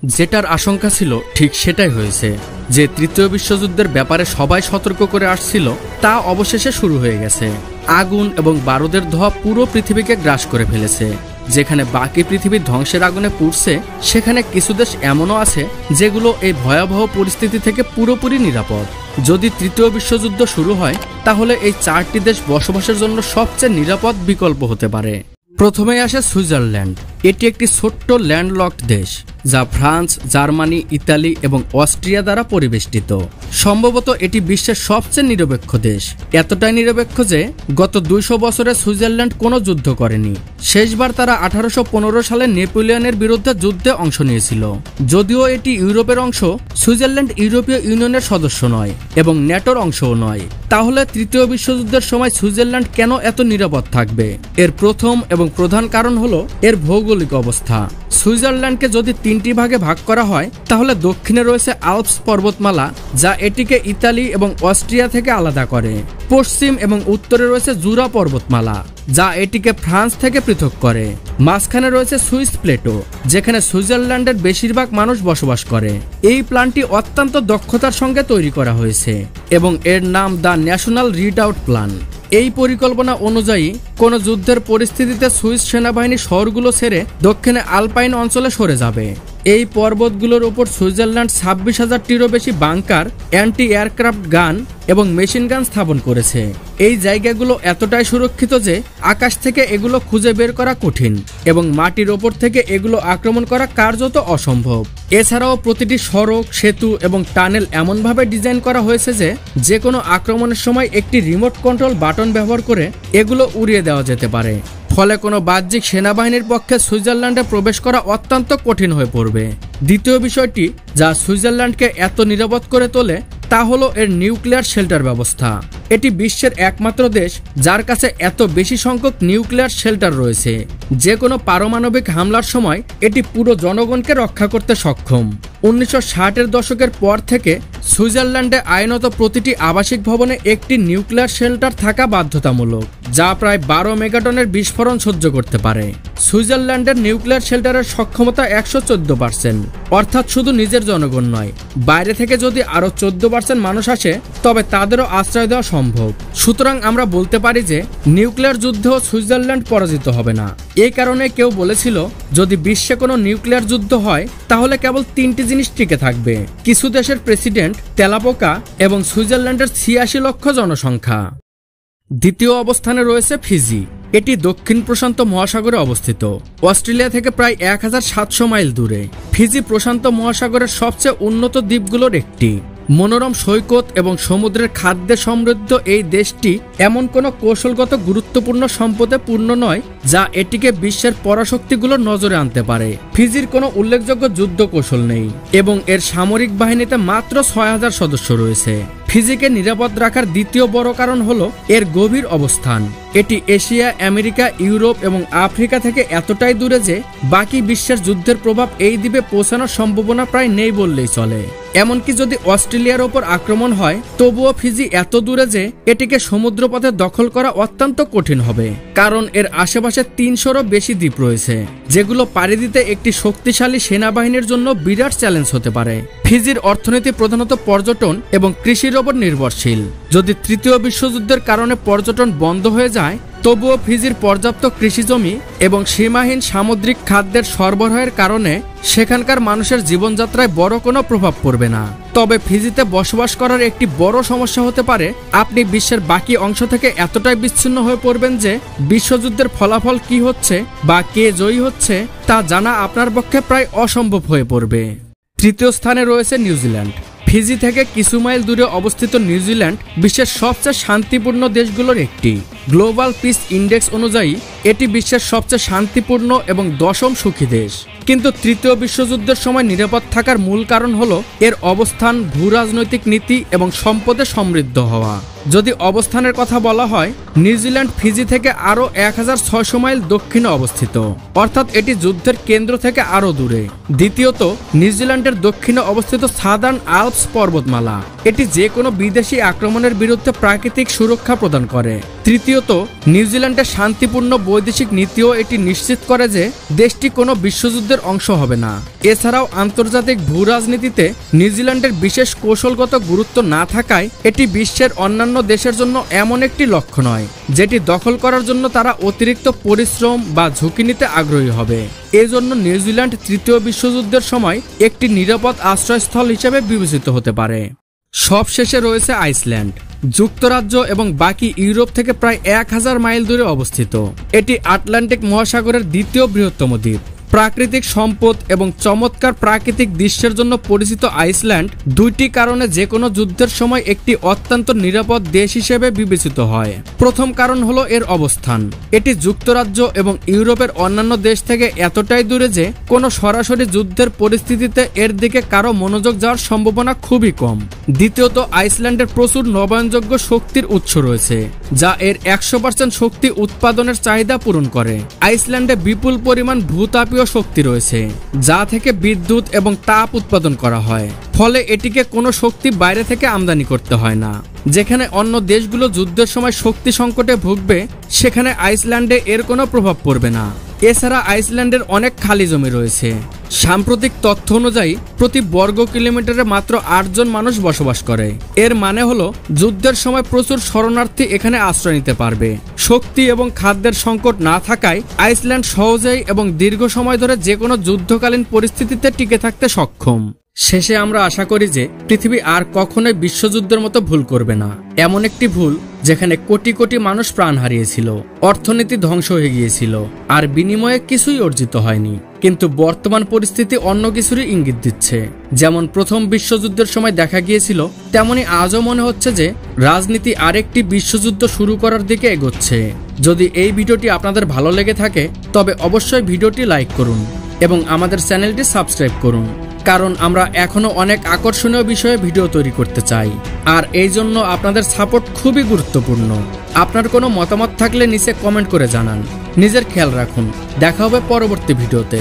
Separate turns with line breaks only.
যেটার আশঙ্কা ছিল ঠিক সেটাই হয়েছে। যে তৃতীয় বিশ্বযুদ্ধের ব্যাপারে সবাই সতর্ক করে আসছিল তা অবশেষে শুরু হয়ে গেছে। আগুন এবং বারুদের ধোঁয়া পুরো পৃথিবীকে গ্রাস করে ফেলেছে। যেখানে বাকি পৃথিবী ধ্বংসের আগুনে পুড়ছে, সেখানে কিছু দেশ এমনও আছে যেগুলো এই ভয়াবহ পরিস্থিতি থেকে পুরোপুরি নিরাপদ। যদি তৃতীয় বিশ্বযুদ্ধ শুরু হয় তাহলে এই 4টি দেশ বসবাসের জন্য সবচেয়ে নিরাপদ বিকল্প হতে পারে। প্রথমেই আসে সুইজারল্যান্ড। এটি একটি ছোট্ট ল্যান্ডলকড দেশ যা ফ্রান্স, জার্মানি, ইতালি এবং অস্ট্রিয়া দ্বারা পরিবেষ্টিত। সম্ভবত এটি বিশ্বের সবচেয়ে নিরপেক্ষ দেশ। এতটাই নিরপেক্ষ যে গত 200 বছরে সুইজারল্যান্ড কোনো যুদ্ধ করেনি। শেষবার তারা 1815 সালে নেপোলিয়নের বিরুদ্ধে যুদ্ধে অংশ নিয়েছিল। যদিও এটি ইউরোপের অংশ, সুইজারল্যান্ড ইউরোপীয় ইউনিয়নের সদস্য নয় এবং ন্যাটোর অংশও নয়। তাহলে তৃতীয় বিশ্বযুদ্ধের সময় সুইজারল্যান্ড কেন এত নিরাপদ থাকবে? এর প্রথম এবং প্রধান কারণ হলো এর ভৌগোলিক অবস্থা। সুইজারল্যান্ডকে যদি 3টি ভাগে ভাগ করা হয় তাহলে দক্ষিণে রয়েছে আল্পস পর্বতমালা, যা এটিকে ইতালি এবং অস্ট্রিয়া থেকে আলাদা করে। পশ্চিম এবং উত্তরে রয়েছে জুরা পর্বতমালা, যা এটিকে ফ্রান্স থেকে পৃথক করে। মাঝখানে রয়েছে সুইস প্লেটো, যেখানে সুইজারল্যান্ডের বেশিরভাগ মানুষ বসবাস করে। এই প্ল্যানটি অত্যন্ত দক্ষতার সঙ্গে তৈরি করা হয়েছে এবং এর নাম দ্য ন্যাশনাল রিডআউট প্ল্যান। এই পরিকল্পনা অনুযায়ী কোন যুদ্ধের পরিস্থিতিতে সুইস সেনাবাহিনী শহরগুলো ছেড়ে দক্ষিণে আলপাইন অঞ্চলে সরে যাবে। এই পর্বতগুলোর উপর সুইজারল্যান্ড 26,000টিরও বেশি বাংকার, অ্যান্টি এয়ারক্রাফট গান এবং মেশিন গান স্থাপন করেছে। এই জায়গাগুলো এতটাই সুরক্ষিত যে আকাশ থেকে এগুলো খুঁজে বের করা কঠিন এবং মাটির ওপর থেকে এগুলো আক্রমণ করা কার্যত অসম্ভব। এছাড়াও প্রতিটি সড়ক, সেতু এবং টানেল এমনভাবে ডিজাইন করা হয়েছে যে কোনো আক্রমণের সময় একটি রিমোট কন্ট্রোল বাটন ব্যবহার করে এগুলো উড়িয়ে দেওয়া যেতে পারে। ফলে কোনো বাহ্যিক সেনাবাহিনীর পক্ষে সুইজারল্যান্ডে প্রবেশ করা অত্যন্ত কঠিন হয়ে পড়বে। দ্বিতীয় বিষয়টি যা সুইজারল্যান্ডকে এত নিরাপদ করে তোলে তা হলো এর নিউক্লিয়ার শেল্টার ব্যবস্থা। এটি বিশ্বের একমাত্র দেশ যার কাছে এত বেশি সংখ্যক নিউক্লিয়ার শেল্টার রয়েছে। যে কোনো পারমাণবিক হামলার সময় এটি পুরো জনগণকে রক্ষা করতে সক্ষম। 1960-এর দশকের পর থেকে সুইজারল্যান্ডে আইনত প্রতিটি আবাসিক ভবনে একটি নিউক্লিয়ার শেল্টার থাকা বাধ্যতামূলক, যা প্রায় 12 মেগাটনের বিস্ফোরণ সহ্য করতে পারে। সুইজারল্যান্ডের নিউক্লিয়ার শেল্টারের সক্ষমতা 114%, অর্থাৎ শুধু নিজের জনগণ নয়, বাইরে থেকে যদি আরো 14% মানুষ আসে তবে তাদেরও আশ্রয় দেওয়া সম্ভব। সুতরাং আমরা বলতে পারি যে নিউক্লিয়ার যুদ্ধেও সুইজারল্যান্ড পরাজিত হবে না। এই কারণে কেউ বলেছিল যদি বিশ্বে কোনো নিউক্লিয়ার যুদ্ধ হয় তাহলে কেবল 3টি জিনিস টিকে থাকবে: কিছু দেশের প্রেসিডেন্ট, তেলাপোকা এবং সুইজারল্যান্ডের 86 লক্ষ জনসংখ্যা। দ্বিতীয় অবস্থানে রয়েছে ফিজি। এটি দক্ষিণ প্রশান্ত মহাসাগরে অবস্থিত, অস্ট্রেলিয়া থেকে প্রায় 1700 মাইল দূরে। ফিজি প্রশান্ত মহাসাগরের সবচেয়ে উন্নত দ্বীপগুলোর একটি। মনোরম সৈকত এবং সমুদ্রের খাদ্যে সমৃদ্ধ এই দেশটি এমন কোনো কৌশলগত গুরুত্বপূর্ণ সম্পদে পূর্ণ নয় যা এটিকে বিশ্বের পরাশক্তিগুলোর নজরে আনতে পারে। ফিজির কোনো উল্লেখযোগ্য যুদ্ধ কৌশল নেই এবং এর সামরিক বাহিনীতে মাত্র 6000 সদস্য রয়েছে। ফিজিকে নিরাপদ রাখার দ্বিতীয় বড় কারণ হলো এর গভীর অবস্থান। এটি এশিয়া, আমেরিকা, ইউরোপ এবং আফ্রিকা থেকে এতটাই দূরে যে বাকি বিশ্বের যুদ্ধের প্রভাব এই দ্বীপে পৌঁছানোর সম্ভাবনা প্রায় নেই বললেই চলে। এমনকি যদি অস্ট্রেলিয়ার ওপর আক্রমণ হয় তবুও ফিজি এত দূরে যে এটিকে সমুদ্রপথে দখল করা অত্যন্ত কঠিন হবে, কারণ এর আশেপাশে 300-রও বেশি দ্বীপ রয়েছে যেগুলো পাড়ি দিতে একটি শক্তিশালী সেনাবাহিনীর জন্য বিরাট চ্যালেঞ্জ হতে পারে। ফিজির অর্থনীতি প্রধানত পর্যটন এবং কৃষির উপর নির্ভরশীল। যদি তৃতীয় বিশ্বযুদ্ধের কারণে পর্যটন বন্ধ হয়ে যায় তবুও ফিজির পর্যাপ্ত কৃষিজমি এবং সীমাহীন সামুদ্রিক খাদ্যের সরবরাহের কারণে সেখানকার মানুষের জীবনযাত্রায় বড় কোনো প্রভাব পড়বে না। তবে ফিজিতে বসবাস করার একটি বড় সমস্যা হতে পারে আপনি বিশ্বের বাকি অংশ থেকে এতটাই বিচ্ছিন্ন হয়ে পড়বেন যে বিশ্বযুদ্ধের ফলাফল কি হচ্ছে বা কে জয়ী হচ্ছে তা জানা আপনার পক্ষে প্রায় অসম্ভব হয়ে পড়বে। তৃতীয় স্থানে রয়েছে নিউজিল্যান্ড। ফিজি থেকে কিছু মাইল দূরে অবস্থিত নিউজিল্যান্ড বিশ্বের সবচেয়ে শান্তিপূর্ণ দেশগুলোর একটি। গ্লোবাল পিস ইন্ডেক্স অনুযায়ী এটি বিশ্বের সবচেয়ে শান্তিপূর্ণ এবং 10ম সুখী দেশ। কিন্তু তৃতীয় বিশ্বযুদ্ধের সময় নিরাপদ থাকার মূল কারণ হলো এর অবস্থান, ভূরাজনৈতিক নীতি এবং সম্পদে সমৃদ্ধ হওয়া। যদি অবস্থানের কথা বলা হয়, নিউজিল্যান্ড ফিজি থেকে আরও 1600 মাইল দক্ষিণে অবস্থিত, অর্থাৎ এটি যুদ্ধের কেন্দ্র থেকে আরও দূরে। দ্বিতীয়ত, নিউজিল্যান্ডের দক্ষিণে অবস্থিত সাদার্ন আল্পস পর্বতমালা এটি যে কোনো বিদেশি আক্রমণের বিরুদ্ধে প্রাকৃতিক সুরক্ষা প্রদান করে। তৃতীয়ত, নিউজিল্যান্ডের শান্তিপূর্ণ বৈদেশিক নীতিও এটি নিশ্চিত করে যে দেশটি কোনো বিশ্বযুদ্ধের অংশ হবে না। এছাড়াও আন্তর্জাতিক ভূ রাজনীতিতে নিউজিল্যান্ডের বিশেষ কৌশলগত গুরুত্ব না থাকায় এটি বিশ্বের অন্যান্য দেশের জন্য এমন একটি লক্ষ্য নয় যেটি দখল করার জন্য তারা অতিরিক্ত পরিশ্রম বা ঝুঁকি নিতে আগ্রহী হবে। এজন্য নিউজিল্যান্ড তৃতীয় বিশ্বযুদ্ধের সময় একটি নিরাপদ আশ্রয়স্থল হিসেবে বিবেচিত হতে পারে। সবশেষে রয়েছে আইসল্যান্ড। যুক্তরাজ্য এবং বাকি ইউরোপ থেকে প্রায় 1000 মাইল দূরে অবস্থিত। এটি আটলান্টিক মহাসাগরের দ্বিতীয় বৃহত্তম দ্বীপ। প্রাকৃতিক সম্পদ এবং চমৎকার প্রাকৃতিক দৃশ্যের জন্য পরিচিত আইসল্যান্ড দুইটি কারণে যে কোনো যুদ্ধের সময় একটি অত্যন্ত নিরাপদ দেশ হিসেবে বিবেচিত হয়। প্রথম কারণ হলো এর অবস্থান। এটি যুক্তরাজ্য এবং ইউরোপের অন্যান্য দেশ থেকে এতটাই দূরে যে কোনো সরাসরি যুদ্ধের পরিস্থিতিতে এর দিকে কারো মনোযোগ যাওয়ার সম্ভাবনা খুবই কম। দ্বিতীয়ত, আইসল্যান্ডের প্রচুর নবায়নযোগ্য শক্তির উৎস রয়েছে যা এর 100% শক্তি উৎপাদনের চাহিদা পূরণ করে। আইসল্যান্ডে বিপুল পরিমাণ ভূতাপীয় শক্তি রয়েছে যা থেকে বিদ্যুৎ এবং তাপ উৎপাদন করা হয়, ফলে এটিকে কোনো শক্তি বাইরে থেকে আমদানি করতে হয় না। যেখানে অন্য দেশগুলো যুদ্ধের সময় শক্তি সংকটে ভুগবে, সেখানে আইসল্যান্ডে এর কোনো প্রভাব পড়বে না। এছাড়া আইসল্যান্ডের অনেক খালি জমি রয়েছে। সাম্প্রতিক তথ্য অনুযায়ী প্রতি বর্গ কিলোমিটারে মাত্র 8 জন মানুষ বসবাস করে। এর মানে হলো যুদ্ধের সময় প্রচুর শরণার্থী এখানে আশ্রয় নিতে পারবে। শক্তি এবং খাদ্যের সংকট না থাকায় আইসল্যান্ড সহজেই এবং দীর্ঘ সময় ধরে যে কোনো যুদ্ধকালীন পরিস্থিতিতে টিকে থাকতে সক্ষম। শেষে আমরা আশা করি যে পৃথিবী আর কখনোই বিশ্বযুদ্ধের মতো ভুল করবে না। এমন একটি ভুল যেখানে কোটি কোটি মানুষ প্রাণ হারিয়েছিল, অর্থনীতি ধ্বংস হয়ে গিয়েছিল, আর বিনিময়ে কিছুই অর্জিত হয়নি। কিন্তু বর্তমান পরিস্থিতি অন্য কিছুরই ইঙ্গিত দিচ্ছে। যেমন প্রথম বিশ্বযুদ্ধের সময় দেখা গিয়েছিল, তেমনি আজও মনে হচ্ছে যে রাজনীতি আরেকটি বিশ্বযুদ্ধ শুরু করার দিকে এগোচ্ছে। যদি এই ভিডিওটি আপনাদের ভালো লেগে থাকে তবে অবশ্যই ভিডিওটি লাইক করুন এবং আমাদের চ্যানেলটি সাবস্ক্রাইব করুন, কারণ আমরা এখনো অনেক আকর্ষণীয় বিষয়ে ভিডিও তৈরি করতে চাই, আর এই জন্য আপনাদের সাপোর্ট খুবই গুরুত্বপূর্ণ। আপনার কোনো মতামত থাকলে নিচে কমেন্ট করে জানান। নিজের খেয়াল রাখুন। দেখা হবে পরবর্তী ভিডিওতে।